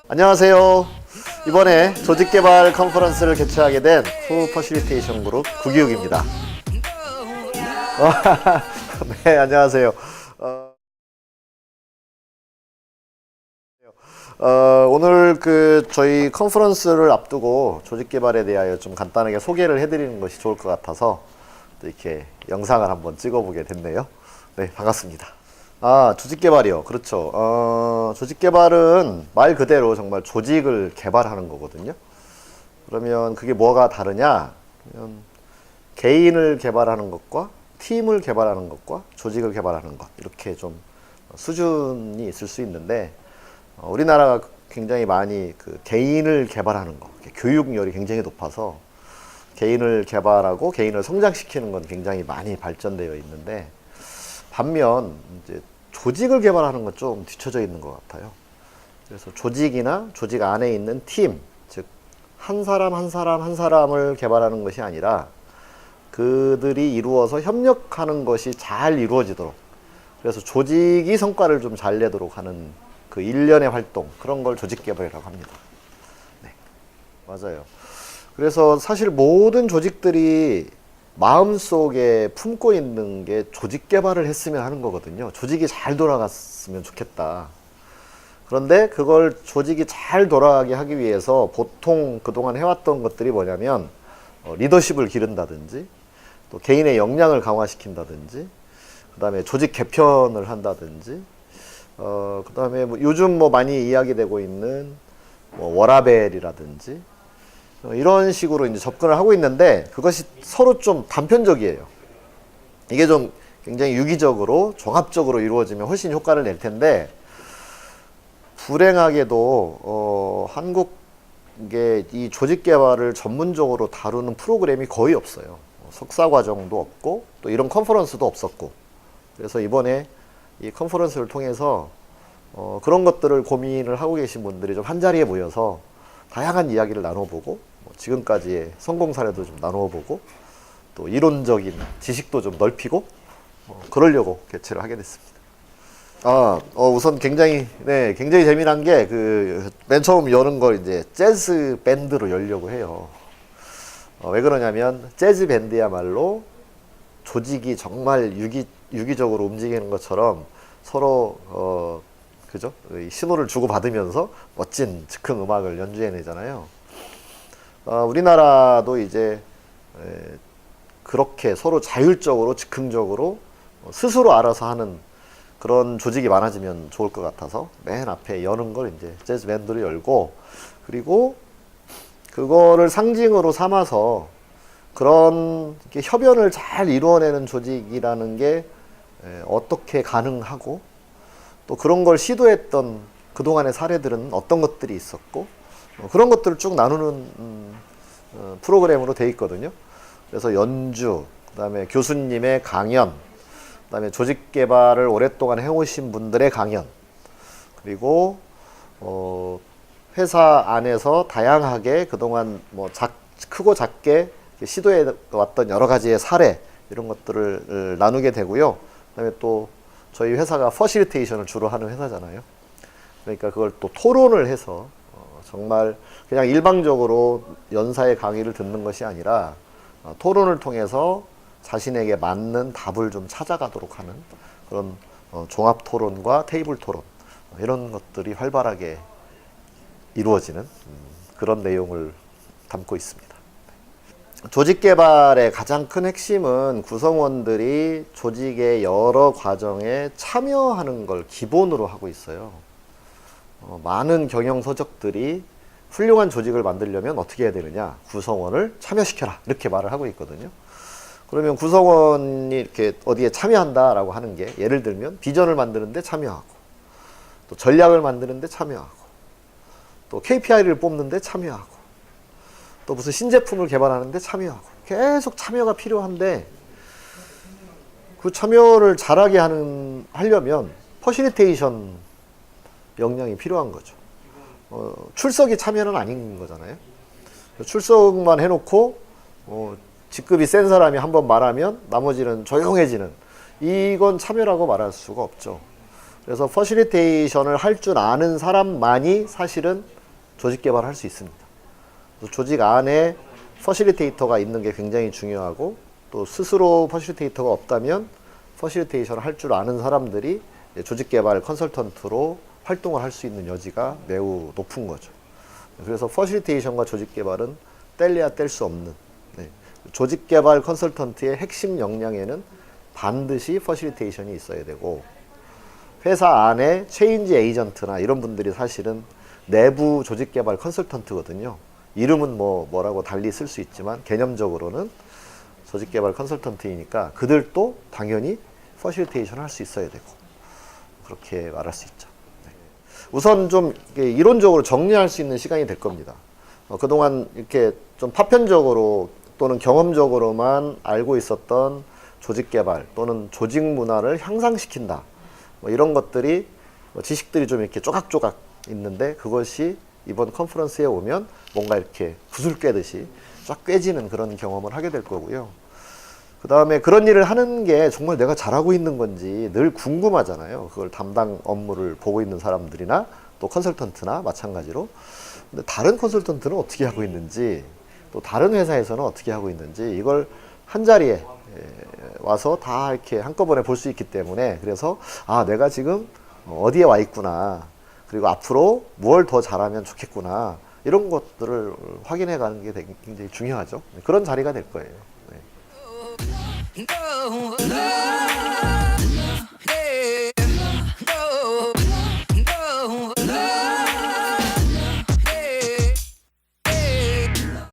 안녕하세요. 이번에 조직개발 컨퍼런스를 개최하게 된 후 퍼실리테이션 그룹 구기욱입니다. 네, 안녕하세요. 오늘 저희 컨퍼런스를 앞두고 조직개발에 대하여 좀 간단하게 소개를 해드리는 것이 좋을 것 같아서 또 이렇게 영상을 한번 찍어보게 됐네요. 네, 반갑습니다. 조직개발이요. 그렇죠. 조직개발은 말 그대로 정말 조직을 개발하는 거거든요. 그러면 그게 뭐가 다르냐? 그러면 개인을 개발하는 것과 팀을 개발하는 것과 조직을 개발하는 것, 이렇게 좀 수준이 있을 수 있는데, 우리나라가 굉장히 많이 개인을 개발하는 것, 교육열이 굉장히 높아서 개인을 개발하고 개인을 성장시키는 건 굉장히 많이 발전되어 있는데, 반면 이제 조직을 개발하는 건 좀 뒤처져 있는 것 같아요. 그래서 조직이나 조직 안에 있는 팀, 즉 한 사람 한 사람 한 사람을 개발하는 것이 아니라 그들이 이루어서 협력하는 것이 잘 이루어지도록, 그래서 조직이 성과를 좀 잘 내도록 하는 그 일련의 활동, 그런 걸 조직 개발이라고 합니다. 네, 맞아요. 그래서 사실 모든 조직들이 마음속에 품고 있는 게 조직 개발을 했으면 하는 거거든요. 조직이 잘 돌아갔으면 좋겠다. 그런데 그걸 조직이 잘 돌아가게 하기 위해서 보통 그동안 해왔던 것들이 뭐냐면, 리더십을 기른다든지, 또 개인의 역량을 강화시킨다든지, 그 다음에 조직 개편을 한다든지, 그 다음에 요즘 많이 이야기되고 있는 워라밸이라든지, 이런 식으로 이제 접근을 하고 있는데, 그것이 서로 좀 단편적이에요. 이게 좀 굉장히 유기적으로 종합적으로 이루어지면 훨씬 효과를 낼 텐데, 불행하게도 한국의 이 조직 개발을 전문적으로 다루는 프로그램이 거의 없어요. 석사 과정도 없고 또 이런 컨퍼런스도 없었고, 그래서 이번에 이 컨퍼런스를 통해서 그런 것들을 고민을 하고 계신 분들이 좀 한자리에 모여서 다양한 이야기를 나눠보고, 지금까지의 성공 사례도 좀 나눠보고, 또 이론적인 지식도 좀 넓히고, 그러려고 개최를 하게 됐습니다. 우선 굉장히 재미난 게, 맨 처음 여는 걸 이제 재즈 밴드로 열려고 해요. 왜 그러냐면, 재즈 밴드야말로 조직이 정말 유기적으로 움직이는 것처럼 서로, 그죠? 신호를 주고받으면서 멋진 즉흥 음악을 연주해내잖아요. 우리나라도 이제 그렇게 서로 자율적으로 즉흥적으로 스스로 알아서 하는 그런 조직이 많아지면 좋을 것 같아서 맨 앞에 여는 걸 이제 재즈 밴드로 열고, 그리고 그거를 상징으로 삼아서 그런 협연을 잘 이루어내는 조직이라는 게 어떻게 가능하고, 또 그런 걸 시도했던 그동안의 사례들은 어떤 것들이 있었고, 그런 것들을 쭉 나누는 프로그램으로 돼 있거든요. 그래서 연주, 그 다음에 교수님의 강연, 그 다음에 조직 개발을 오랫동안 해오신 분들의 강연, 그리고 회사 안에서 다양하게 그동안 크고 작게 시도해 왔던 여러 가지의 사례, 이런 것들을 나누게 되고요. 그 다음에 또 저희 회사가 퍼실리테이션을 주로 하는 회사잖아요. 그러니까 그걸 또 토론을 해서 정말 그냥 일방적으로 연사의 강의를 듣는 것이 아니라 토론을 통해서 자신에게 맞는 답을 좀 찾아가도록 하는 그런 종합 토론과 테이블 토론, 이런 것들이 활발하게 이루어지는 그런 내용을 담고 있습니다. 조직 개발의 가장 큰 핵심은 구성원들이 조직의 여러 과정에 참여하는 걸 기본으로 하고 있어요. 많은 경영 서적들이 훌륭한 조직을 만들려면 어떻게 해야 되느냐? 구성원을 참여시켜라, 이렇게 말을 하고 있거든요. 그러면 구성원이 이렇게 어디에 참여한다라고 하는 게, 예를 들면 비전을 만드는데 참여하고, 또 전략을 만드는데 참여하고, 또 KPI를 뽑는데 참여하고, 또 무슨 신제품을 개발하는데 참여하고, 계속 참여가 필요한데, 그 참여를 잘하게 하려면 퍼실리테이션 역량이 필요한 거죠. 출석이 참여는 아닌 거잖아요. 출석만 해놓고 직급이 센 사람이 한번 말하면 나머지는 조용해지는, 이건 참여라고 말할 수가 없죠. 그래서 퍼실리테이션을 할 줄 아는 사람만이 사실은 조직 개발을 할 수 있습니다. 조직 안에 퍼실리테이터가 있는 게 굉장히 중요하고, 또 스스로 퍼실리테이터가 없다면 퍼실리테이션을 할 줄 아는 사람들이 조직 개발 컨설턴트로 활동을 할 수 있는 여지가 매우 높은 거죠. 그래서 퍼실리테이션과 조직 개발은 뗄래야 뗄 수 없는, 조직 개발 컨설턴트의 핵심 역량에는 반드시 퍼실리테이션이 있어야 되고, 회사 안에 체인지 에이전트나 이런 분들이 사실은 내부 조직 개발 컨설턴트거든요. 이름은 뭐라고 달리 쓸 수 있지만 개념적으로는 조직 개발 컨설턴트이니까 그들도 당연히 퍼실리테이션을 할 수 있어야 되고, 그렇게 말할 수 있죠. 우선 좀 이론적으로 정리할 수 있는 시간이 될 겁니다. 그동안 이렇게 좀 파편적으로 또는 경험적으로만 알고 있었던 조직 개발 또는 조직 문화를 향상시킨다, 이런 것들이 지식들이 좀 이렇게 조각조각 있는데, 그것이 이번 컨퍼런스에 오면 뭔가 이렇게 구슬 꿰듯이 쫙 꿰지는 그런 경험을 하게 될 거고요. 그 다음에 그런 일을 하는 게 정말 내가 잘하고 있는 건지 늘 궁금하잖아요. 그걸 담당 업무를 보고 있는 사람들이나 또 컨설턴트나 마찬가지로. 근데 다른 컨설턴트는 어떻게 하고 있는지, 또 다른 회사에서는 어떻게 하고 있는지, 이걸 한 자리에 와서 다 이렇게 한꺼번에 볼 수 있기 때문에, 그래서 내가 지금 어디에 와 있구나, 그리고 앞으로 뭘 더 잘하면 좋겠구나, 이런 것들을 확인해 가는 게 굉장히 중요하죠. 그런 자리가 될 거예요. 네.